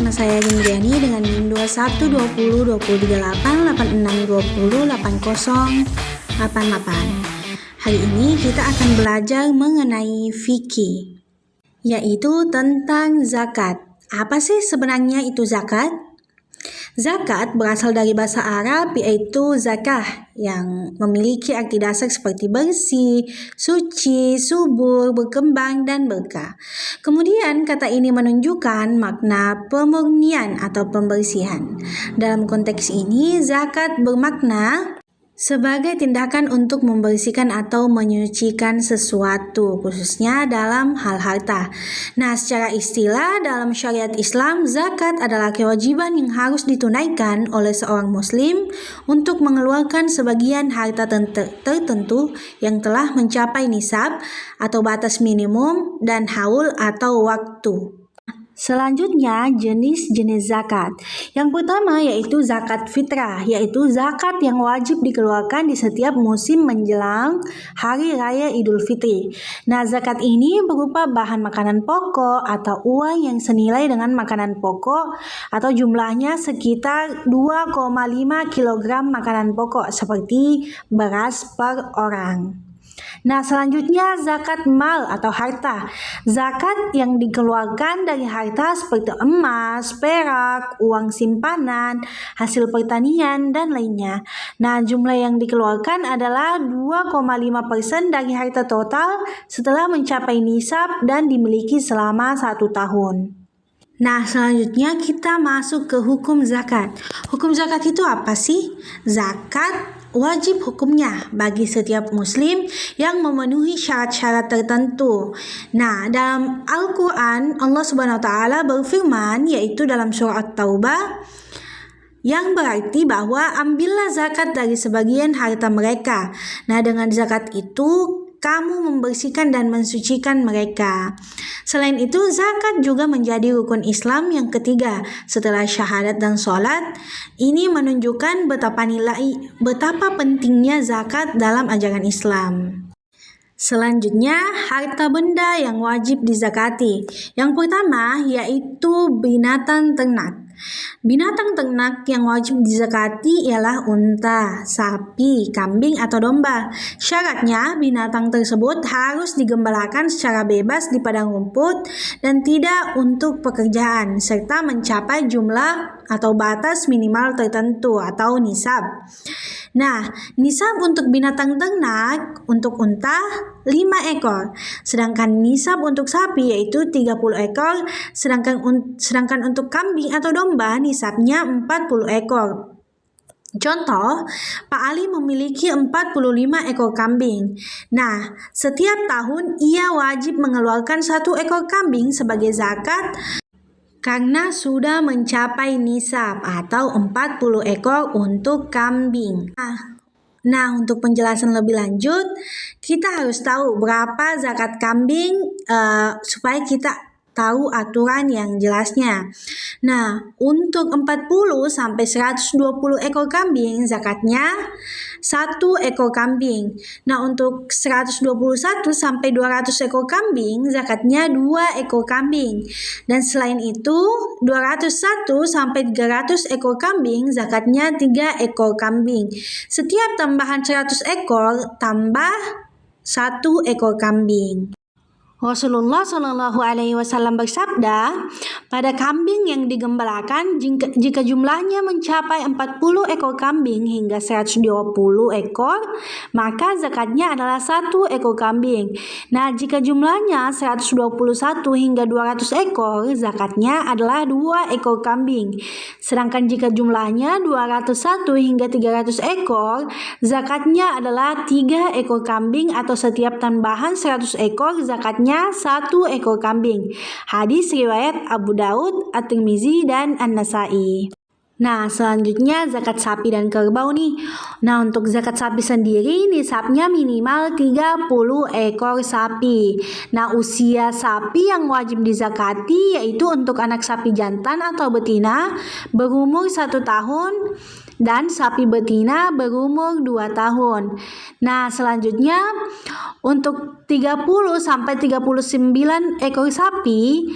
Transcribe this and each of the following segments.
bersama saya Gendriani dengan NIM 2120203886208088. Hari ini kita akan belajar mengenai fikih, yaitu tentang zakat. Apa sih sebenarnya itu zakat? Zakat berasal dari bahasa Arab yaitu zakah yang memiliki arti dasar seperti bersih, suci, subur, berkembang, dan berkah. Kemudian kata ini menunjukkan makna pemurnian atau pembersihan. Dalam konteks ini, zakat bermakna sebagai tindakan untuk membersihkan atau menyucikan sesuatu, khususnya dalam hal harta. Nah, secara istilah dalam syariat Islam, zakat adalah kewajiban yang harus ditunaikan oleh seorang muslim untuk mengeluarkan sebagian harta tertentu yang telah mencapai nisab atau batas minimum dan haul atau waktu. Selanjutnya, jenis-jenis zakat. Yang pertama yaitu zakat fitrah, yaitu zakat yang wajib dikeluarkan di setiap musim menjelang Hari Raya Idul Fitri. Nah, zakat ini berupa bahan makanan pokok atau uang yang senilai dengan makanan pokok atau jumlahnya sekitar 2,5 kg makanan pokok seperti beras per orang. Nah, selanjutnya zakat mal atau harta. Zakat yang dikeluarkan dari harta seperti emas, perak, uang simpanan, hasil pertanian, dan lainnya. Nah, jumlah yang dikeluarkan adalah 2,5% dari harta total setelah mencapai nisab dan dimiliki selama 1 tahun. Nah, selanjutnya kita masuk ke hukum zakat. Hukum zakat itu apa sih? Zakat wajib hukumnya bagi setiap muslim yang memenuhi syarat-syarat tertentu. Nah, dalam Al-Quran Allah Subhanahu wa Ta'ala berfirman, yaitu dalam surah At-Taubah, yang berarti bahwa ambillah zakat dari sebagian harta mereka. Nah, dengan zakat itu kamu membersihkan dan mensucikan mereka. Selain itu, zakat juga menjadi rukun Islam yang ketiga setelah syahadat dan sholat. Ini menunjukkan betapa pentingnya zakat dalam ajaran Islam. Selanjutnya, harta benda yang wajib dizakati. Yang pertama yaitu binatang ternak. Binatang ternak yang wajib dizakati ialah unta, sapi, kambing, atau domba. Syaratnya, binatang tersebut harus digembalakan secara bebas di padang rumput dan tidak untuk pekerjaan, serta mencapai jumlah atau batas minimal tertentu atau nisab. Nah, nisab untuk binatang ternak untuk unta 5 ekor, sedangkan nisab untuk sapi yaitu 30 ekor, sedangkan untuk kambing atau domba nisabnya 40 ekor. Contoh, Pak Ali memiliki 45 ekor kambing. Nah, setiap tahun ia wajib mengeluarkan 1 ekor kambing sebagai zakat karena sudah mencapai nisab atau 40 ekor untuk kambing. Nah, untuk penjelasan lebih lanjut, kita harus tahu berapa zakat kambing supaya kita tahu aturan yang jelasnya. Nah, untuk 40 sampai 120 ekor kambing zakatnya 1 ekor kambing. Nah, untuk 121 sampai 200 ekor kambing zakatnya 2 ekor kambing. Dan selain itu 201 sampai 300 ekor kambing zakatnya 3 ekor kambing. Setiap tambahan 100 ekor tambah 1 ekor kambing. Rasulullah Shallallahu Alaihi Wasallam bersabda, pada kambing yang digembalakan jika jumlahnya mencapai 40 ekor kambing hingga 120 ekor, maka zakatnya adalah 1 ekor kambing. Nah, jika jumlahnya 121 hingga 200 ekor, zakatnya adalah 2 ekor kambing. Sedangkan jika jumlahnya 201 hingga 300 ekor, zakatnya adalah 3 ekor kambing atau setiap tambahan 100 ekor zakatnya 1 ekor kambing. Hadis riwayat Abu Daud, At-Tirmizi, dan An-Nasai. Nah, selanjutnya zakat sapi dan kerbau nih. Nah, untuk zakat sapi sendiri nisabnya minimal 30 ekor sapi. Nah, usia sapi yang wajib dizakati yaitu untuk anak sapi jantan atau betina berumur 1 tahun dan sapi betina berumur 2 tahun. Nah, selanjutnya untuk 30 sampai 39 ekor sapi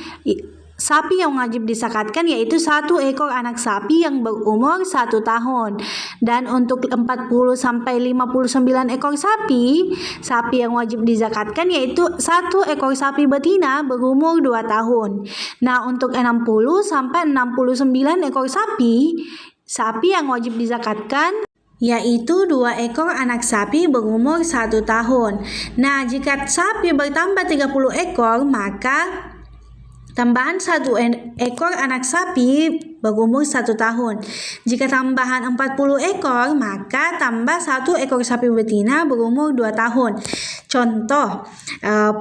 sapi yang wajib dizakatkan yaitu 1 ekor anak sapi yang berumur 1 tahun. Dan untuk 40 sampai 59 ekor sapi yang wajib dizakatkan yaitu 1 ekor sapi betina berumur 2 tahun. Nah, untuk 60 sampai 69 ekor sapi yang wajib dizakatkan yaitu 2 ekor anak sapi berumur 1 tahun. Nah, jika sapi bertambah 30 ekor, maka tambahan 1 ekor anak sapi berumur 1 tahun. Jika tambahan 40 ekor, maka tambah 1 ekor sapi betina berumur 2 tahun. Contoh,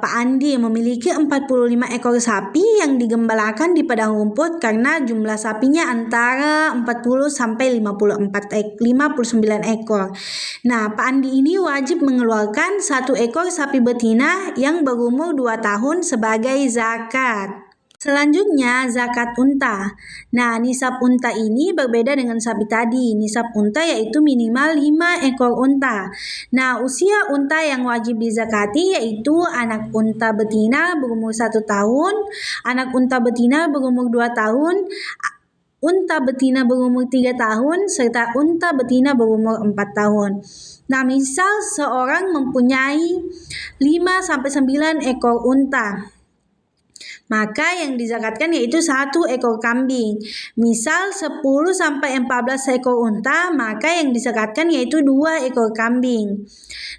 Pak Andi memiliki 45 ekor sapi yang digembalakan di padang rumput karena jumlah sapinya antara 40 sampai 59 ekor. Nah, Pak Andi ini wajib mengeluarkan 1 ekor sapi betina yang berumur 2 tahun sebagai zakat. Selanjutnya, zakat unta. Nah, nisab unta ini berbeda dengan sapi tadi. Nisab unta yaitu minimal 5 ekor unta. Nah, usia unta yang wajib dizakati yaitu anak unta betina berumur 1 tahun, anak unta betina berumur 2 tahun, unta betina berumur 3 tahun, serta unta betina berumur 4 tahun. Nah, misal seorang mempunyai 5-9 ekor unta, maka yang dizakatkan yaitu 1 ekor kambing. Misal 10-14 ekor unta, maka yang dizakatkan yaitu 2 ekor kambing.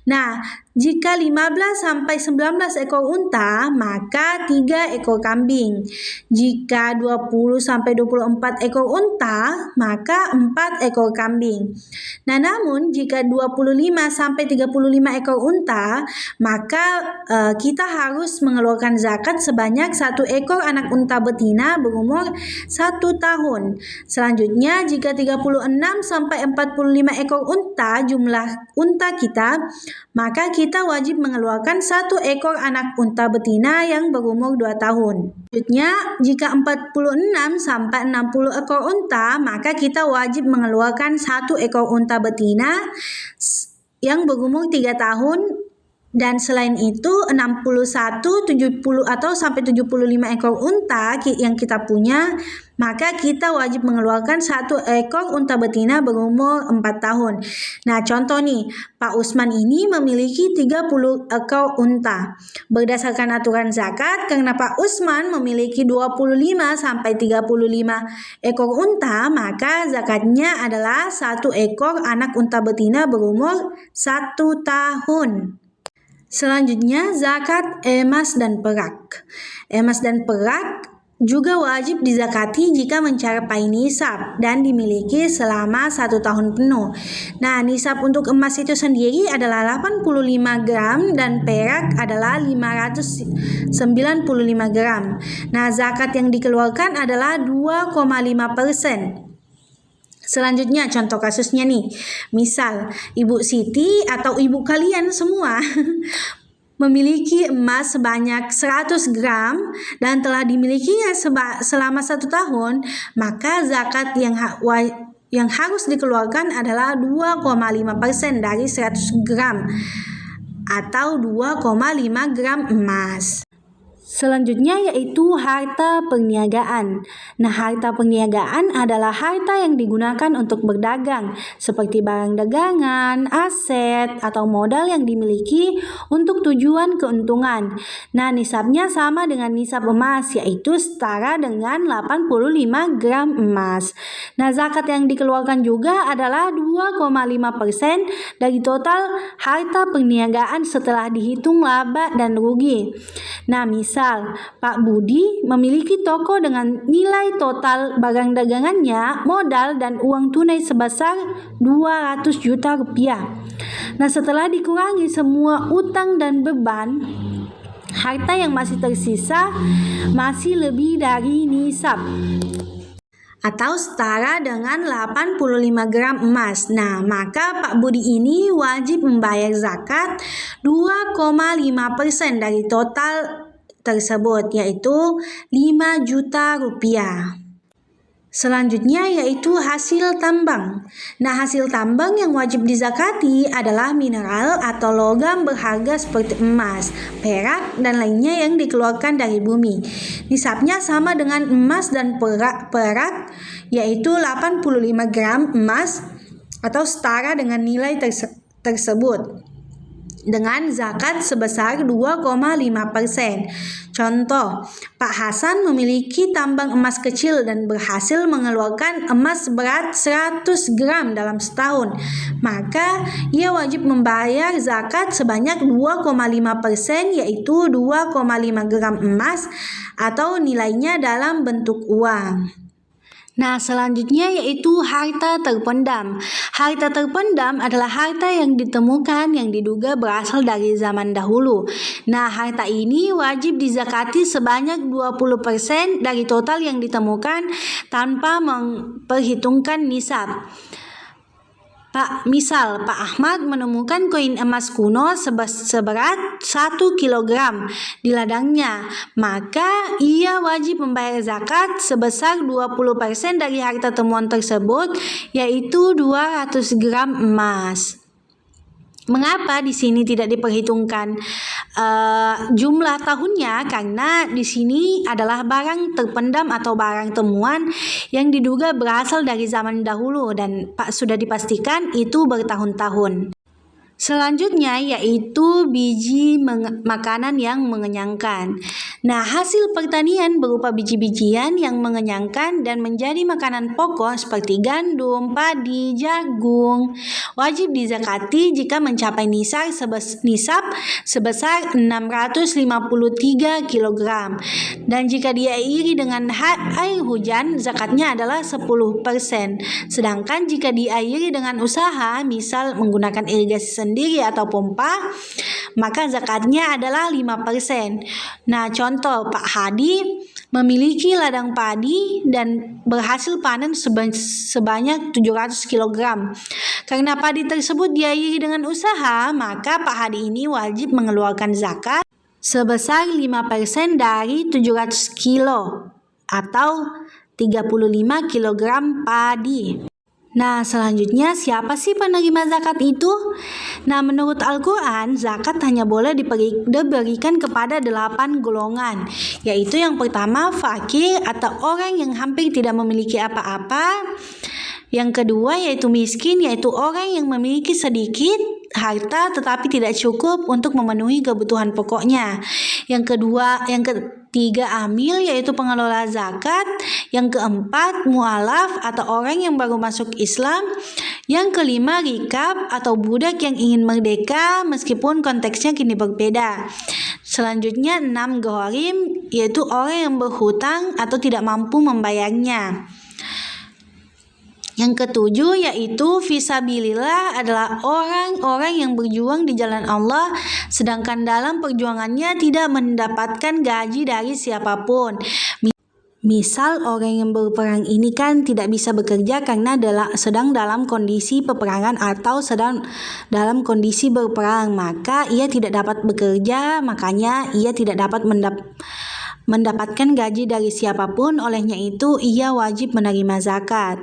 Nah, jika 15-19 ekor unta, maka 3 ekor kambing. Jika 20-24 ekor unta, maka 4 ekor kambing. Nah, namun jika 25-35 ekor unta, maka kita harus mengeluarkan zakat sebanyak 1 ekor anak unta betina berumur 1 tahun. Selanjutnya, jika 36-45 ekor unta jumlah unta kita, maka kita wajib mengeluarkan 1 ekor anak unta betina yang berumur 2 tahun. Selanjutnya, jika 46-60 ekor unta, maka kita wajib mengeluarkan 1 ekor unta betina yang berumur 3 tahun. Dan selain itu 61, 70 atau sampai 75 ekor unta yang kita punya, maka kita wajib mengeluarkan 1 ekor unta betina berumur 4 tahun. Nah, contoh nih, Pak Usman ini memiliki 30 ekor unta. Berdasarkan aturan zakat, karena Pak Usman memiliki 25 sampai 35 ekor unta, maka zakatnya adalah 1 ekor anak unta betina berumur 1 tahun. Selanjutnya, zakat emas dan perak. Emas dan perak juga wajib dizakati jika mencapai nisab dan dimiliki selama 1 tahun penuh. Nah, nisab untuk emas itu sendiri adalah 85 gram dan perak adalah 595 gram. Nah, zakat yang dikeluarkan adalah 2,5%. Selanjutnya, contoh kasusnya nih. Misal, Ibu Siti atau ibu kalian semua memiliki emas sebanyak 100 gram dan telah dimilikinya selama 1 tahun, maka zakat yang harus dikeluarkan adalah 2,5% dari 100 gram atau 2,5 gram emas. Selanjutnya yaitu harta perniagaan. Nah, harta perniagaan adalah harta yang digunakan untuk berdagang, seperti barang dagangan, aset, atau modal yang dimiliki untuk tujuan keuntungan. Nah, nisabnya sama dengan nisab emas, yaitu setara dengan 85 gram emas. Nah, zakat yang dikeluarkan juga adalah 2,5% dari total harta perniagaan setelah dihitung laba dan rugi. Nah, misal Pak Budi memiliki toko dengan nilai total barang dagangannya, modal dan uang tunai sebesar 200 juta rupiah. Nah, setelah dikurangi semua utang dan beban, harta yang masih tersisa masih lebih dari nisab atau setara dengan 85 gram emas. Nah, maka Pak Budi ini wajib membayar zakat 2,5% dari total tersebut, yaitu 5 juta rupiah. Selanjutnya yaitu hasil tambang. Nah, hasil tambang yang wajib dizakati adalah mineral atau logam berharga seperti emas, perak, minyak, dan lainnya yang dikeluarkan dari bumi. Nisabnya sama dengan emas dan perak, yaitu 85 gram emas atau setara dengan nilai tersebut, dengan zakat sebesar 2,5%. Contoh, Pak Hasan memiliki tambang emas kecil dan berhasil mengeluarkan emas berat 100 gram dalam setahun. Maka ia wajib membayar zakat sebanyak 2,5%, yaitu 2,5 gram emas atau nilainya dalam bentuk uang. Nah, selanjutnya yaitu harta terpendam. Harta terpendam adalah harta yang ditemukan yang diduga berasal dari zaman dahulu. Nah, harta ini wajib dizakati sebanyak 20% dari total yang ditemukan tanpa memperhitungkan nisab. Misal Pak Ahmad menemukan koin emas kuno seberat 1 kilogram di ladangnya, maka ia wajib membayar zakat sebesar 20% dari harta temuan tersebut, yaitu 200 gram emas. Mengapa di sini tidak diperhitungkan jumlah tahunnya? Karena di sini adalah barang terpendam atau barang temuan yang diduga berasal dari zaman dahulu dan sudah dipastikan itu bertahun-tahun. Selanjutnya yaitu biji makanan yang mengenyangkan. Nah, hasil pertanian berupa biji-bijian yang mengenyangkan dan menjadi makanan pokok seperti gandum, padi, jagung wajib dizakati jika mencapai nisab sebesar 653 kg. Dan jika diairi dengan air hujan, zakatnya adalah 10%. Sedangkan jika diairi dengan usaha, misal menggunakan irigasi sendiri atau pompa, maka zakatnya adalah 5%. Nah, contoh Pak Hadi memiliki ladang padi dan berhasil panen sebanyak 700 kg. Karena padi tersebut diairi dengan usaha, maka Pak Hadi ini wajib mengeluarkan zakat sebesar 5% dari 700 kilo atau 35 kg padi. Nah, selanjutnya siapa sih penerima zakat itu? Nah, menurut Al-Quran, zakat hanya boleh diberikan kepada 8 golongan, yaitu yang pertama fakir atau orang yang hampir tidak memiliki apa-apa. Yang kedua yaitu miskin, yaitu orang yang memiliki sedikit harta tetapi tidak cukup untuk memenuhi kebutuhan pokoknya. Yang ketiga amil, yaitu pengelola zakat. Yang keempat mu'alaf atau orang yang baru masuk Islam. Yang kelima rikab atau budak yang ingin merdeka meskipun konteksnya kini berbeda. Selanjutnya 6 gharim, yaitu orang yang berhutang atau tidak mampu membayarnya. Yang ketujuh yaitu fisabilillah adalah orang-orang yang berjuang di jalan Allah sedangkan dalam perjuangannya tidak mendapatkan gaji dari siapapun. Misal orang yang berperang ini kan tidak bisa bekerja karena sedang dalam kondisi peperangan atau sedang dalam kondisi berperang, maka ia tidak dapat bekerja, makanya ia tidak dapat mendapatkan gaji dari siapapun, olehnya itu ia wajib menerima zakat.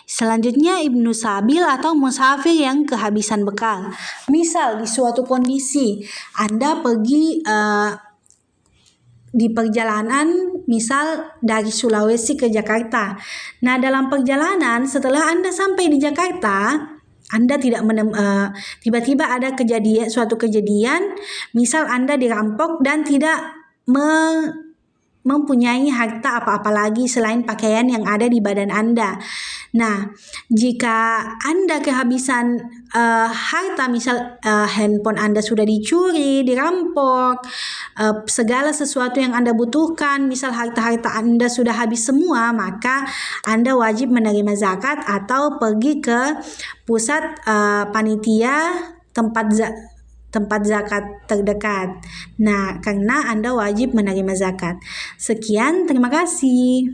Selanjutnya Ibnu Sabil atau musafir yang kehabisan bekal. Misal di suatu kondisi Anda pergi di perjalanan misal dari Sulawesi ke Jakarta. Nah, dalam perjalanan setelah Anda sampai di Jakarta, Anda tidak tiba-tiba ada suatu kejadian, misal Anda dirampok dan tidak mempunyai harta apa-apa lagi selain pakaian yang ada di badan Anda. Nah, jika Anda kehabisan harta, misal handphone Anda sudah dicuri, dirampok, segala sesuatu yang Anda butuhkan, misal harta-harta Anda sudah habis semua, maka Anda wajib menerima zakat atau pergi ke pusat panitia tempat zakat terdekat. Nah, karena Anda wajib menerima zakat. Sekian, terima kasih.